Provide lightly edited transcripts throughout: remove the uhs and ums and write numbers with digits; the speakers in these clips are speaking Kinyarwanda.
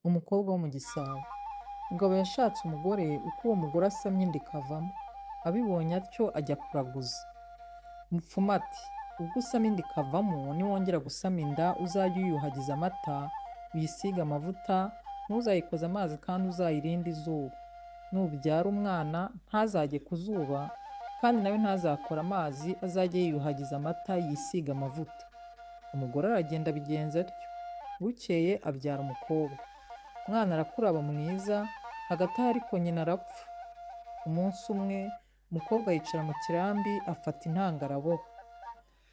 Umukobwa wo mu Gisabo. Mugabo yashatse umugore uko uwo mugore asamye inda ikavamo. Abibonye atyo ajya kuraguza. Mupfumu ati ubwo usama inda ikavamo niwongera gusama inda uzajye uyuhagiza amata, uyisige amavuta, ntuzayikoze amazi kandi uzayirinde izuba. Nubyara umwana ntazajye ku zuba kandi nawe ntazakora amazi azajye yiyuhagiza amata yisiga amavuta. Umugore aragenda abigenza atyo. Bukeye abyara umukobwa. Umwana arakura aba mwiza, hagati aho ariko nyina arapfa. Umunsi umwe umukobwa yicara mu kirambi afata intangara araboha.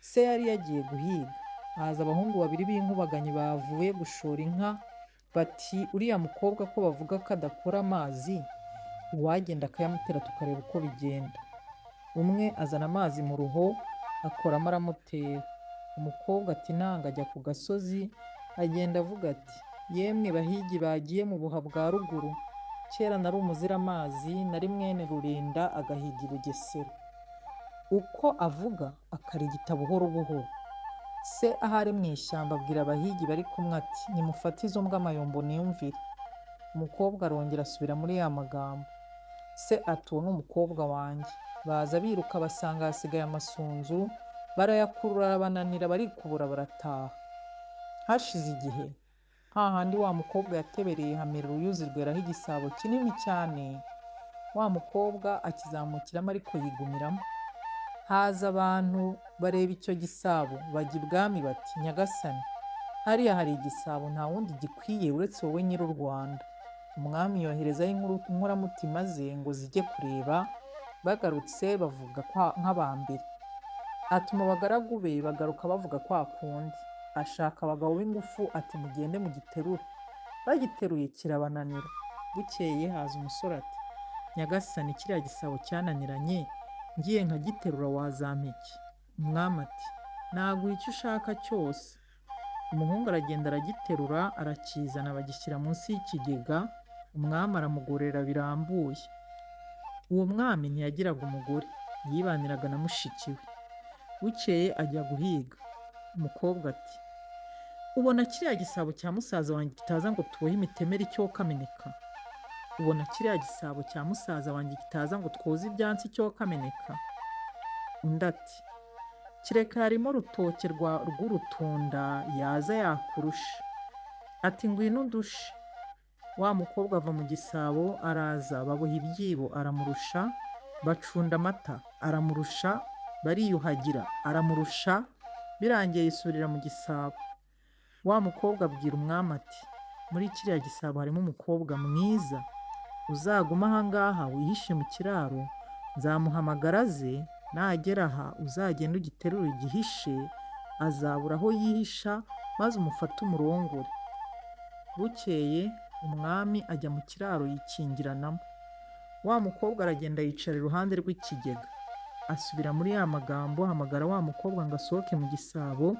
Se yari yagiye guhiga. Haza abahungu babiri b'inkubaganyi bavuye gushora inka, bati uriya mukobwa ko bavuga ko adakora amazi, uwagenda akayamutera tukareba uko bigenda. Umwe azana amazi mu ruho, akoramo aramutera. Umukobwa ati nanga ajya ku gasozi, agenda avuga ati yemwe bahigi bagiye mu buha bwa ruguru, kera nari umuziramazi, nari mwene Rulinda agahiga i Bugesera. Uko avuga akarigita buhoro buhoro. Se ahari mu ishyamba abwira abahigi bari kumwe ati nimufate izo mbwa amayombo niyumvire. Umukobwa arongera asubira muri ya magambo. Se ati uwo ni umukobwa wanjye. Baza biruka basanga hasigaye amasunzu, barayakurura arabananira barikubura barataha. Hashize igihe, hahandi wa mukobwa yatebereye hamera uruyuzi rweraho igisabo kinini cyane. Wa mukobwa akizamukiramo ariko yigumiramo. Haza abantu bareba icyo gisabo bajya ibwami bati nyagasani, hariya hari igisabo nta wundi gikwiye uretse wowe nyiri u Rwanda. Umwami yoherezaho inkoramutima ze ngo zijye kureba, bagarutse bavuga nk'abambere. Atuma abagaragu be bagaruka bavuga kwa kundi. Ashaka abagabo b'ingufu ati mugende mugiterure. Bagiteruye kirabananira. Bukeye haza umusore ati nyagasani kiriya gisabo cyananiranye, ngiye nkagiterura wazampa iki? Umwami ati naguha icyo ushaka cyose. Umuhungu aragenda aragiterura arakizana bagishyira munsi y'ikigega. Umwami aramugorera birambuye. Uwo mwami ntiyagiraga umugore, yibaniraga na mushiki we. Bukeye ajya guhiga. Umukobwa ati ubona kiriya gisabo cya musaza wanjye kitaza ngo tubohe imitemeri icyoka ameneka? Ubona kiriya gisabo cya musaza wanjye kitaza ngo twoze ibyansi icyoka ameneka? Undi ati kireka harimo rutoke rw'urutunda yaza yakurusha. Ati ngwino undushe. Wa mukobwa ava mu gisabo araza, baboha ibyibo aramurusha, bacunda amata aramurusha, bariyuhagira aramurusha, birangiye yisubirira mu gisabo. Wa mukobwa abwira umwami ati muri kiriya gisabo harimo umukobwa mwiza, uzaguma aha ngaha wihishe mu kiraro, nzamuhamagara aze, nagera aha uzagenda ugiterure igihishe, azabura aho yihisha maze umufate umurongore. Bukeye umwami ajya mu kiraro yikingiranamo. Wa mukobwa aragenda yicara iruhande rw'ikigega. Asubira muri ya magambo, ahamagara wa mukobwa ngo asohoke mu gisabo.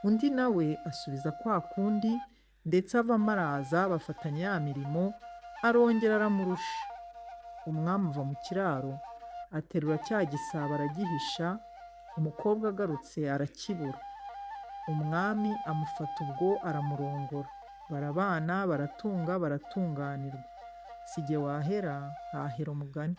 Undi nawe asubiza kwa kundi, ndetse avamo araza bafatanya ya mirimo, arongera aramurusha. Umwami ava mu kiraro, aterura cya gisabo aragihisha. Umukobwa agarutse arakibura. Umwami amufata ubwo aramurongora. Barabana baratunga baratunganirwa. Si jye wahera hahera umugani.